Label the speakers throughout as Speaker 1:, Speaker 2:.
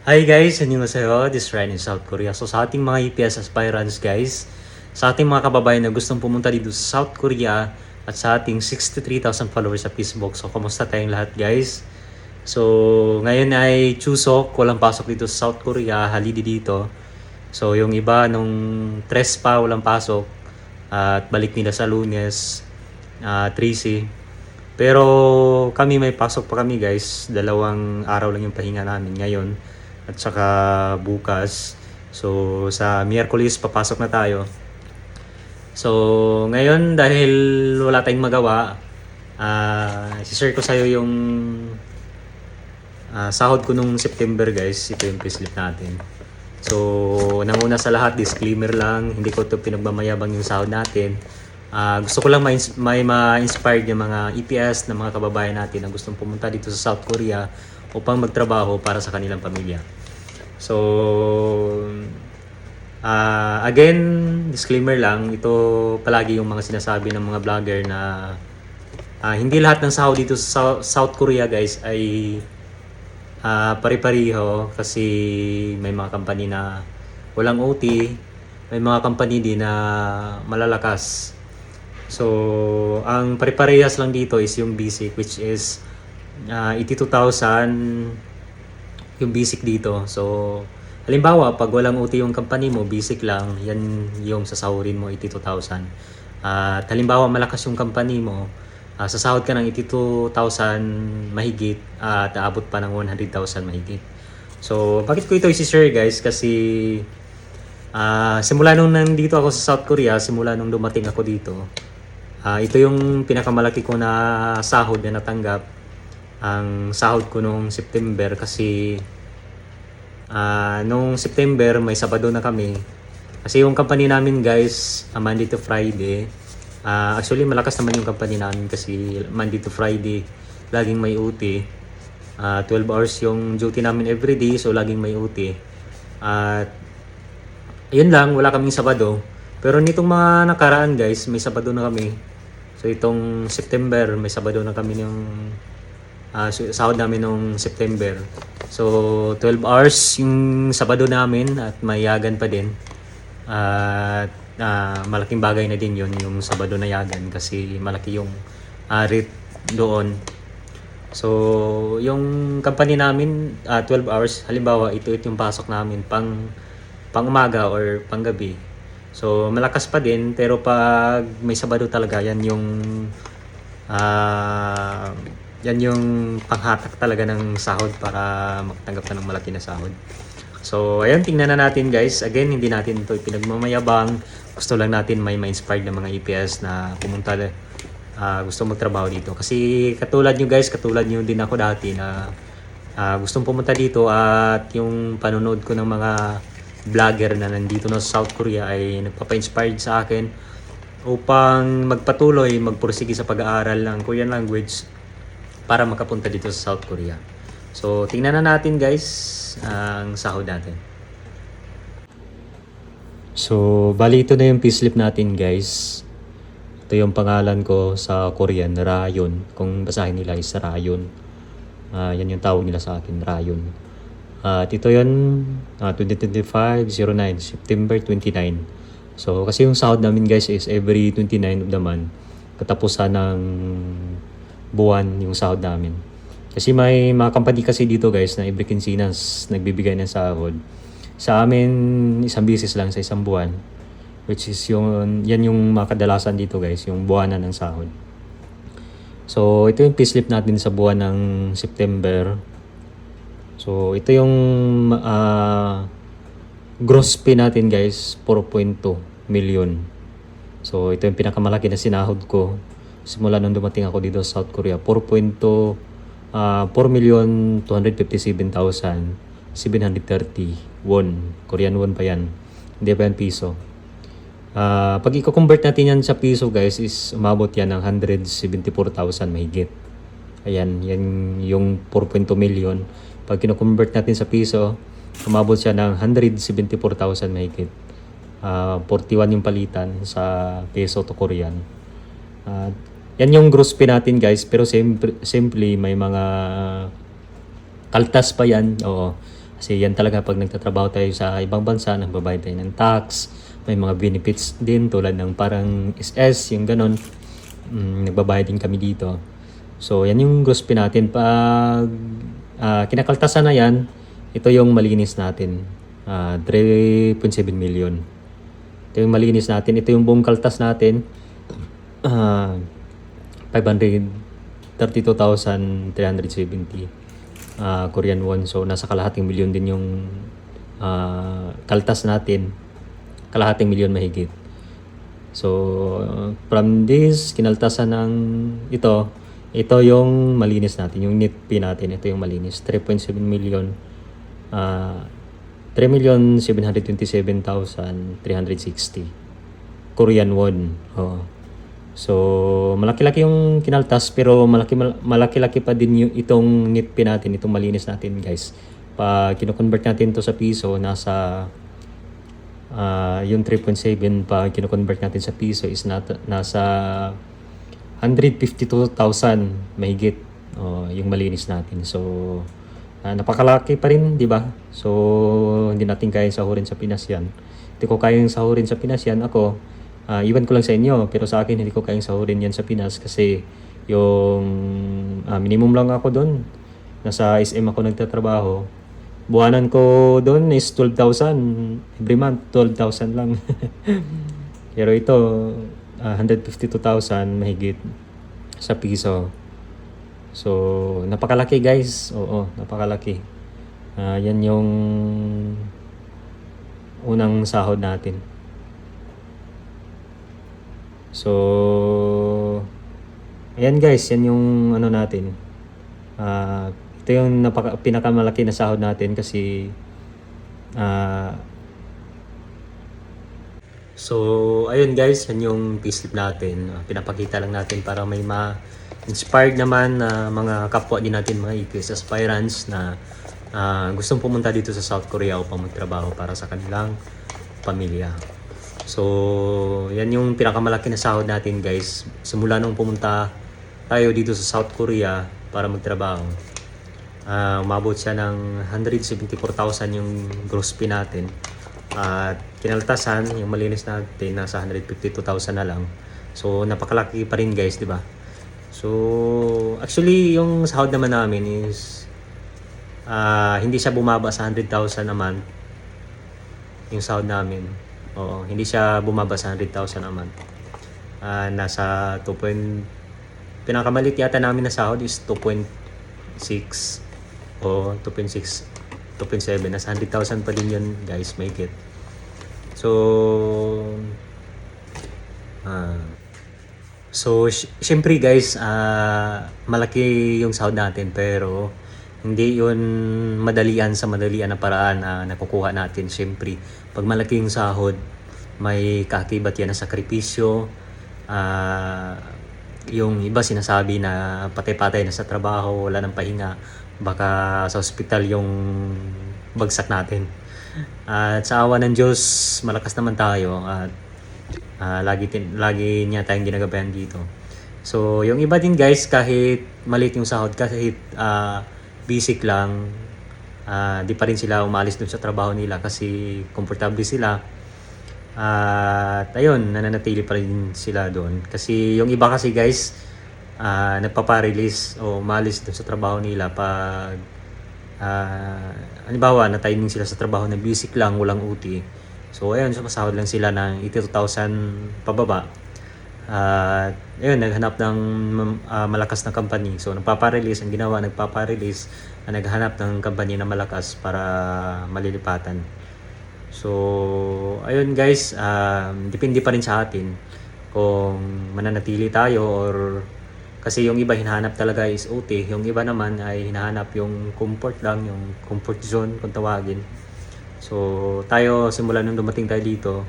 Speaker 1: Hi guys, annyeonghaseyo. This is Ryan in South Korea. So sa ating mga EPS aspirants guys, sa ating mga kababayan na gustong pumunta dito sa South Korea at sa ating 63,000 followers sa Facebook. So kumusta tayong lahat guys? So ngayon ay Chuseok, walang pasok dito sa South Korea, holiday dito. So yung iba nung tres pa walang pasok at balik nila sa Lunes, 3C. Pero kami may pasok pa kami guys, 2 araw lang yung pahinga namin ngayon at saka bukas. So sa Miyerkules papasok na tayo. So ngayon dahil wala tayong magawa, i-share ko sa'yo yung sahod ko nung September guys. Ito yung payslip natin. So nanguna sa lahat, disclaimer lang, hindi ko to pinagmamayabang yung sahod natin. Gusto ko lang may ma-inspired yung mga EPS na mga kababayan natin na gustong pumunta dito sa South Korea upang magtrabaho para sa kanilang pamilya. So, again, disclaimer lang, ito palagi yung mga sinasabi ng mga vlogger na hindi lahat ng sahod dito sa South Korea guys ay pare-pareho kasi may mga company na walang OT, may mga company din na malalakas. So, ang pare-parehas lang dito is yung basic, which is 82,000 yung basic dito. So, halimbawa, pag walang OT yung company mo, basic lang, yan yung sasahurin mo, 82,000. At halimbawa, malakas yung company mo, sasahod ka ng 82,000 mahigit at aabot pa ng 100,000 mahigit. So, bakit ko ito isi-share guys? Kasi simula nung nandito ako sa South Korea, simula nung dumating ako dito, ito yung pinakamalaki ko na sahod na natanggap. Ang sahod ko nung September kasi nung September may Sabado na kami. Kasi yung company namin guys, Monday to Friday. Actually malakas naman yung company namin kasi Monday to Friday laging may OT. 12 hours yung duty namin everyday, so laging may OT. At yun lang, wala kaming Sabado. Pero nitong mga nakaraan guys, may Sabado na kami. So itong September, may Sabado na kami yung sahod namin nung September. So 12 hours yung Sabado namin at may yagan pa din. At malaking bagay na din yun yung Sabado na yagan kasi malaki yung rate doon. So yung company namin 12 hours, halimbawa ito yung pasok namin pang umaga or pang gabi. So malakas pa din, pero pag may Sabado talaga yan yung panghatak talaga ng sahod para makatanggap ka ng malaki na sahod. So ayun, tingnan na natin guys. Again, hindi natin ito pinagmamayabang. Gusto lang natin may ma-inspired ng mga EPS na pumunta gusto magtrabaho dito. Kasi katulad nyo guys, katulad nyo din ako dati na gustong pumunta dito at yung panonood ko ng mga vlogger na nandito na sa South Korea ay nagpapa-inspired sa akin upang magpatuloy, magpursige sa pag-aaral ng Korean language para makapunta dito sa South Korea. So, tingnan na natin guys ang sahod natin. So, bali ito na yung payslip natin guys. Ito yung pangalan ko sa Korean, Rayon. Kung basahin nila is Rayon. Yan yung tawag nila sa akin, Rayon. At ito yun, 2025-09, September 29. So, kasi yung sahod namin guys is every 29 of the month. Katapusan ng buwan yung sahod namin. Kasi may mga company kasi dito guys na every quincenas nagbibigay ng sahod. Sa amin, isang beses lang sa isang buwan. Which is yan yung mga kadalasan dito guys, yung buwanan ng sahod. So, ito yung payslip natin sa buwan ng September. So, ito yung gross pay natin guys, 4.2 million. So, ito yung pinakamalaki na sinahod ko simula nung dumating ako dito sa South Korea. 4,257,730 won. Korean won pa yan. Hindi pa yan piso. Pag i-convert natin yan sa piso guys, is umabot yan ng 174,000 mahigit. Ayan, yan yung 4.2 million. Pag kino-convert natin sa piso, umabot siya ng 174,000 mahigit. 41 yung palitan sa peso to Korean. Yan yung gross pay natin guys, pero simply may mga kaltas pa yan. Oo. Kasi yan talaga pag nagtatrabaho tayo sa ibang bansa, nagbabayad tayo ng tax, may mga benefits din tulad ng parang SS, yung ganon. Nagbabayad din kami dito. So yan yung gross pay natin. Pag kinakaltasan na yan, ito yung malinis natin. 3.7 million. Ito yung malinis natin. Ito yung buong kaltas natin. 532,370 Korean won. So nasa kalahating milyon din yung kaltas natin. Kalahating milyon mahigit. So from this kinaltasan ng ito yung malinis natin, yung net pay natin. Ito yung malinis, 3.7 million. 3,727,360 Korean won. So malaki-laki yung kinaltas, pero malaki-laki pa din yung itong net pay natin, itong malinis natin guys. Pag kino-convert natin to sa piso, nasa yung 3.7 pa kino-convert natin sa piso is nasa 152,000 mahigit yung malinis natin. So napakalaki pa rin, di ba? So hindi natin kayang sahurin sa Pinas yan. Hindi ko kayang sahurin sa Pinas yan. Ako, iwan ko lang sa inyo, pero sa akin hindi ko kayang sahurin yan sa Pinas kasi yung minimum lang ako doon. Nasa SM ako nagtatrabaho. Buwanan ko doon is 12,000 every month, 12,000 lang. Pero ito 152,000 mahigit sa piso. So napakalaki guys. Oo, napakalaki. Yan yung unang sahod natin. So ayan guys, yan yung ano natin. Ito yung pinakamalaki na sahod natin kasi so ayun guys, yan yung payslip natin. Pinapakita lang natin para may ma-inspired naman na mga kapwa din natin, mga EPS aspirants na gustong pumunta dito sa South Korea upang magtrabaho para sa kanilang pamilya. So yan yung pinakamalaki na sahod natin guys. Simula nung pumunta tayo dito sa South Korea para magtrabaho, umabot siya ng 174,000 yung gross pay natin. At kinaltasan, yung malinis natin, nasa 152,000 na lang. So napakalaki pa rin guys, di ba? So actually yung sahod naman namin is hindi siya bumaba sa 100,000 a month. Yung sahod namin, hindi siya bumaba sa 100,000 a month. Nasa 2. Pinakamalit yata namin na sahod is 2.6 o 2.6, 2.7. Nasa 100,000 pa din yun guys, make it. So syempre guys, malaki yung sahod natin, pero hindi yun madalian na paraan na nakukuha natin. Syempre pag malaki yung sahod, may kaakibat yan na sakripisyo. Yung iba sinasabi na patay-patay na sa trabaho, wala nang pahinga, baka sa ospital yung bagsak natin. At sa awa ng Diyos, malakas naman tayo at lagi niya tayong ginagabayan dito. So yung iba din guys, kahit maliit yung sahod, kahit basic lang, di pa rin sila umalis dun sa trabaho nila kasi komportable sila. At ayun, nananatili pa rin sila doon. Kasi yung iba kasi guys, nagpapa-release o umalis doon sa trabaho nila pag halimbawa na timing sila sa trabaho na basic lang, walang OT. So ayun, sumasahod lang sila ng 82,000 pababa. At ayun, naghanap ng malakas na company. So nagpapa-release, ang ginawa, nagpapa-release, naghanap ng company na malakas para malilipatan. So ayun guys, depende pa rin sa atin kung mananatili tayo, or kasi yung iba hinahanap talaga is OT, yung iba naman ay hinahanap yung comfort lang, yung comfort zone kung tawagin. So tayo, simula nung dumating tayo dito,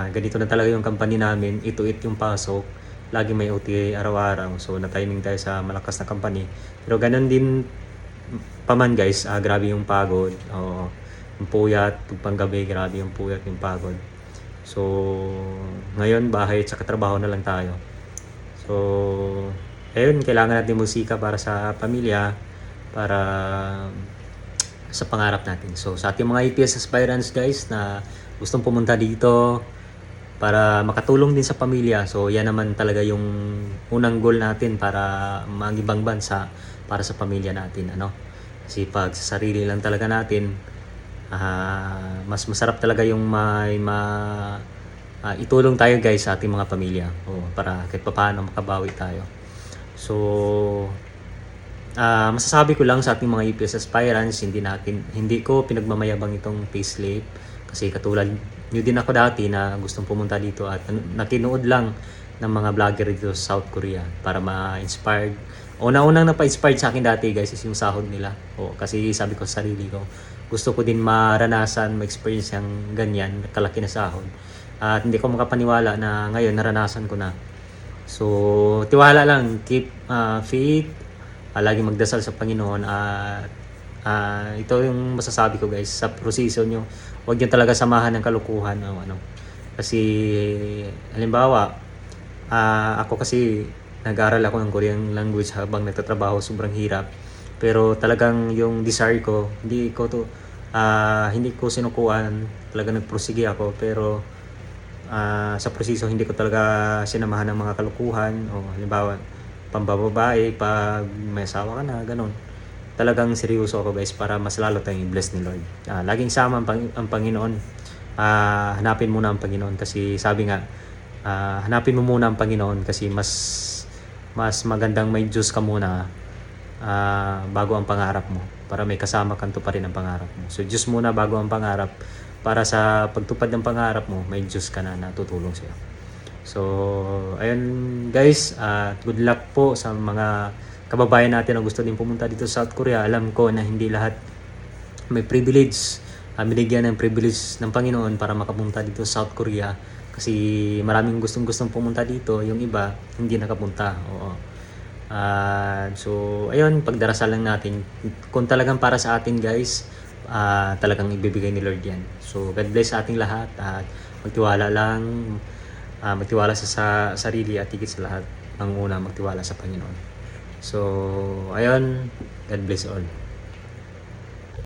Speaker 1: ganito na talaga yung company namin, 8 to 8 yung pasok, lagi may OT araw-araw. So na-timing tayo sa malakas na company, pero ganun din paman guys, grabe yung pagod. Yung puyat, panggabi, grabe yung puyat, yung pagod. So ngayon, bahay at saka trabaho na lang tayo. So ayun, kailangan natin musika para sa pamilya, para sa pangarap natin. So sa ating mga EPS aspirants guys na gustong pumunta dito para makatulong din sa pamilya. So yan naman talaga yung unang goal natin para mag-ibang bansa para sa pamilya natin, ano. Kasi pag sa sarili lang talaga natin, mas masarap talaga yung itulong tayo guys sa ating mga pamilya. Para kahit papaano makabawi tayo. So masasabi ko lang sa ating mga EPS aspirants, hindi ko pinagmamayabang itong payslip kasi katulad nyo din ako dati na gustong pumunta dito at nakinood lang ng mga vlogger dito sa South Korea para ma-inspired. Unang napa-inspired sa akin dati guys is yung sahod nila. Kasi sabi ko sa sarili ko, gusto ko din maranasan, ma-experience yung ganyan, kalaki na sahod. At hindi ko makapaniwala na ngayon naranasan ko na. So, tiwala lang, keep faith, lagi magdasal sa Panginoon at ito yung masasabi ko guys sa proseso nyo. Huwag nyo talaga samahan ng kalukuhan o ano. Kasi halimbawa, ako kasi nag-aaral ako ng Korean language habang nagtatrabaho, sobrang hirap. Pero talagang yung desire ko, hindi ko sinukuan, talaga nagprosige ako. Pero sa proseso hindi ko talaga sinamahan ng mga kalukuhan o halimbawa pambababae pag may asawa ka na, ganun. Talagang seryoso ako guys para mas lalo tayong i-bless ni Lord. Laging sama ang Panginoon. Hanapin muna ang Panginoon kasi sabi nga, hanapin mo muna ang Panginoon kasi mas magandang may Diyos ka muna bago ang pangarap mo. Para may kasama kanto pa rin ang pangarap mo. So Diyos muna bago ang pangarap. Para sa pagtupad ng pangarap mo, may Diyos ka na tutulong sa'yo. So, ayun guys, good luck po sa mga kababayan natin na gusto din pumunta dito sa South Korea. Alam ko na hindi lahat may privilege, binigyan ng privilege ng Panginoon para makapunta dito sa South Korea. Kasi maraming gustong pumunta dito, yung iba hindi nakapunta. So, ayun, pagdarasal lang natin. Kung talagang para sa atin guys, talagang ibibigay ni Lord yan. So, God bless sa ating lahat at magtiwala lang, magtiwala sa sarili at higit sa lahat, ang una magtiwala sa Panginoon. So, ayun, God bless all.